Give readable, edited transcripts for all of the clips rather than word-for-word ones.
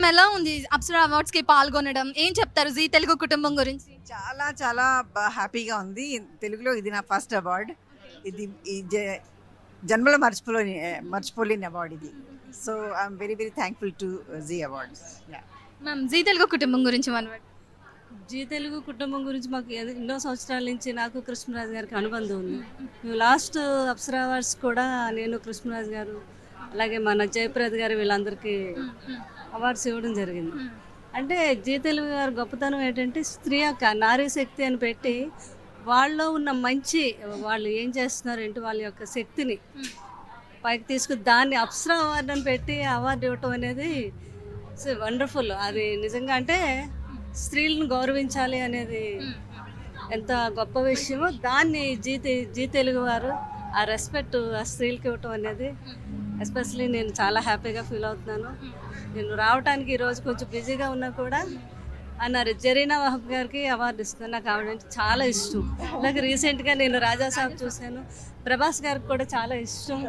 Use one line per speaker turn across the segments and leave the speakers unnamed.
ఎలా ఉంది అప్సరా అవార్డ్స్ కి పాల్గొనడం? ఏం చెప్తారు జీ తెలుగు కుటుంబం గురించి?
చాలా చాలా హ్యాపీగా ఉంది. తెలుగులో ఇది నా ఫస్ట్ అవార్డ్. ఇది ఈ జన్మలో మర్చిపోలేని అవార్డ్ ఇది. So I'm very very thankful to Zee awards.
Ma'am Zee Telugu కుటుంబం గురించి వన్ వర్డ్.
జీ తెలుగు కుటుంబం గురించి మాకు ఎన్నో సంవత్సరాల నుంచి నాకు కృష్ణరాజు గారికి అనుబంధం ఉంది. మేము లాస్ట్ అప్సరా అవార్డ్స్ కూడా నేను కృష్ణరాజు గారు అలాగే మన జయప్రద గారు వీళ్ళందరికీ అవార్డ్స్ ఇవ్వడం జరిగింది. అంటే జీ తెలుగు గారి గొప్పతనం ఏంటంటే స్త్రీ యొక్క నారీ శక్తి అని పెట్టి వాళ్ళలో ఉన్న మంచి వాళ్ళు ఏం చేస్తున్నారు ఏంటి వాళ్ళ యొక్క శక్తిని పైకి తీసుకుని దాన్ని అప్సరా అవార్డు అని పెట్టి అవార్డు ఇవ్వటం అనేది వండర్ఫుల్. అది నిజంగా అంటే స్త్రీలను గౌరవించాలి అనేది ఎంత గొప్ప విషయమో దాన్ని జీ తెలుగు వారు ఆ రెస్పెక్ట్ ఆ స్త్రీలకి ఇవ్వటం అనేది ఎస్పెషలీ నేను చాలా హ్యాపీగా ఫీల్ అవుతున్నాను. నేను రావడానికి ఈరోజు కొంచెం బిజీగా ఉన్నా కూడా అన్నారు జరీనా వహబ్ గారికి అవార్డు ఇస్తున్నాను. నాకు ఆవిడంటే చాలా ఇష్టం. అలాగే రీసెంట్గా నేను రాజా సాబ్ చూశాను. ప్రభాస్ గారికి కూడా చాలా ఇష్టం.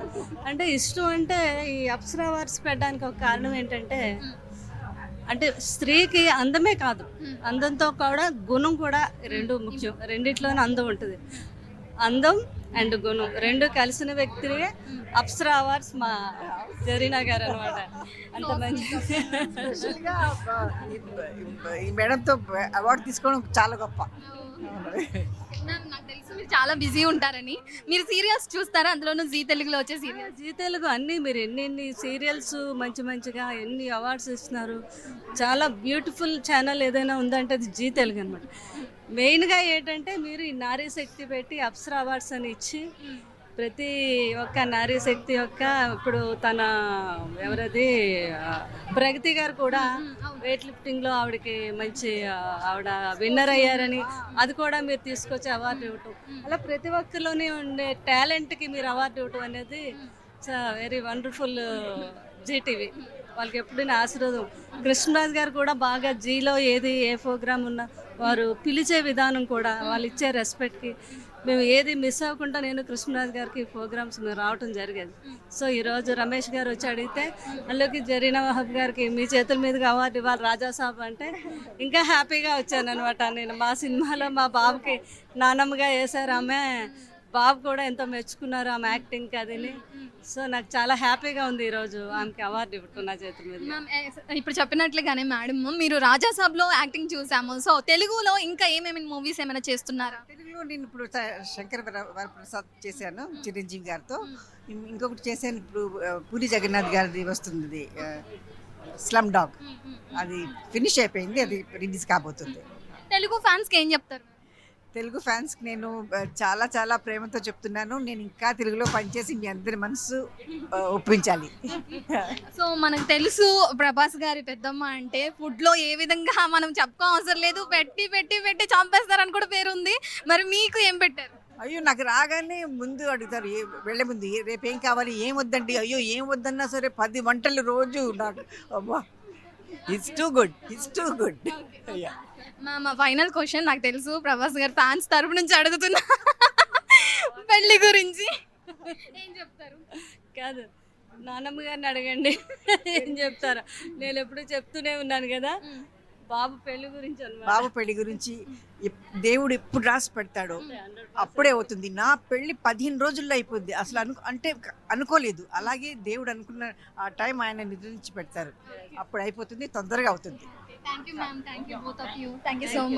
అంటే ఇష్టం అంటే ఈ అప్సరా అవార్డ్స్ పెట్టడానికి ఒక కారణం ఏంటంటే అంటే స్త్రీకి అందమే కాదు, అందంతో కూడా గుణం కూడా రెండు ముఖ్యం. రెండిట్లోనే అందం ఉంటుంది. అందం అండ్ గుణం రెండు కలిసిన వ్యక్తినే అప్సరా అవార్డ్స్ మా జరీనా గారు అనమాట. అంత మంచి
స్పెషల్గా ఈ మేడంతో అవార్డు తీసుకోవడం చాలా గొప్ప.
మ్యామ్ నాకు తెలుసు మీరు చాలా బిజీ ఉంటారని. మీరు సీరియల్స్ చూస్తారా? అందులోనూ జీ తెలుగులో వచ్చే సీరియల్స్.
జీ తెలుగు అన్నీ మీరు ఎన్ని సీరియల్స్ మంచి మంచిగా ఎన్ని అవార్డ్స్ ఇస్తున్నారు. చాలా బ్యూటిఫుల్ ఛానల్ ఏదైనా ఉందంటే అది జీ తెలుగు అనమాట. మెయిన్గా ఏంటంటే మీరు ఈ నారీ శక్తి పెట్టి అప్సరా అవార్డ్స్ అని ఇచ్చి ప్రతి ఒక్క నారీ శక్తి యొక్క ఇప్పుడు తన ఎవరది ప్రగతి గారు కూడా వెయిట్ లిఫ్టింగ్లో ఆవిడకి మంచి ఆవిడ విన్నర్ అయ్యారని అది కూడా మీరు తీసుకొచ్చి అవార్డు ఇవ్వటం, అలా ప్రతి ఒక్కరిలోనే ఉండే టాలెంట్కి మీరు అవార్డు ఇవ్వటం అనేది వెరీ వండర్ఫుల్. జీటీవీ వాళ్ళకి ఎప్పుడైనా ఆశీర్వాదం. కృష్ణరాజు గారు కూడా బాగా జీలో ఏది ఏ ప్రోగ్రామ్ ఉన్నా వారు పిలిచే విధానం కూడా వాళ్ళు ఇచ్చే రెస్పెక్ట్కి మేము ఏది మిస్ అవ్వకుండా నేను కృష్ణరాజు గారికి ప్రోగ్రామ్స్ మేము రావటం జరిగేది. సో ఈరోజు రమేష్ గారు వచ్చి అడిగితే అందులోకి జరీనా వహబ్ గారికి మీ చేతుల మీదుగా అవార్డు ఇవ్వాలి రాజా సాబ్ అంటే ఇంకా హ్యాపీగా వచ్చాను అనమాట. నేను మా సినిమాలో మా బాబుకి నానమ్మగా వేశారు ఆమె. బాబు కూడా ఎంతో మెచ్చుకున్నారు ఆమె యాక్టింగ్కి అదిని. సో నాకు చాలా హ్యాపీగా ఉంది ఈరోజు ఆమెకి అవార్డు ఇవ్వటం నా చేతుల మీద.
మ్యామ్ ఇప్పుడు చెప్పినట్లుగానే మేడం మీరు రాజా సాబ్లో యాక్టింగ్ చూసాము. సో తెలుగులో ఇంకా ఏమేమి మూవీస్ ఏమైనా చేస్తున్నారా?
తెలుగులో నేను ఇప్పుడు శంకర్ వరప్రసాద్ చేశాను చిరంజీవి గారితో. ఇంకొకటి చేశాను ఇప్పుడు పూరి జగన్నాథ్ గారిది వస్తుంది స్లమ్ డాగ్. అది ఫినిష్ అయిపోయింది, అది రిలీజ్ కాబోతుంది.
తెలుగు ఫ్యాన్స్కి ఏం చెప్తారు?
తెలుగు ఫ్యాన్స్కి నేను చాలా చాలా ప్రేమతో చెప్తున్నాను, నేను ఇంకా తెలుగులో పనిచేసి మీ అందరి మనసు ఒప్పించాలి.
సో మనకు తెలుసు ప్రభాస్ గారి పెద్దమ్మ అంటే ఫుడ్లో ఏ విధంగా మనం చెప్పుకో అవసరం లేదు, పెట్టి పెట్టి పెట్టి చంపేస్తారని కూడా పేరుంది. మరి మీకు ఏం పెట్టారు?
అయ్యో నాకు రాగానే ముందు అడుగుతారు వెళ్ళే ముందు రేపు ఏం కావాలి ఏం వద్దండి. అయ్యో ఏం వద్దన్నా సరే 10 వంటలు రోజు నాకు. అబ్బా it's too good, it's too good.
Ma'am final question, నాకు తెలుసు ప్రభాస్ గారు ఫ్యాన్స్ తరపు నుంచి అడుగుతున్నా పెళ్లి గురించి ఏం చెప్తారు?
కాదు నానమ్మ గారిని అడగండి ఏం చెప్తారా. నేను ఎప్పుడు చెప్తూనే ఉన్నాను కదా బాబు పెళ్లి గురించి అన్నమాట.
బాబు పెళ్లి గురించి దేవుడు ఎప్పుడు రాసి పెడతాడో అప్పుడే అవుతుంది. నా పెళ్లి 15 రోజుల్లో అయిపోద్ది. అసలు అంటే అనుకోలేదు. అలాగే దేవుడు అనుకున్న ఆ టైం ఆయన నిర్ణయించి పెడతారు, అప్పుడు అయిపోతుంది, తొందరగా అవుతుంది.
Thank you ma'am, thank you both of you, thank you so much.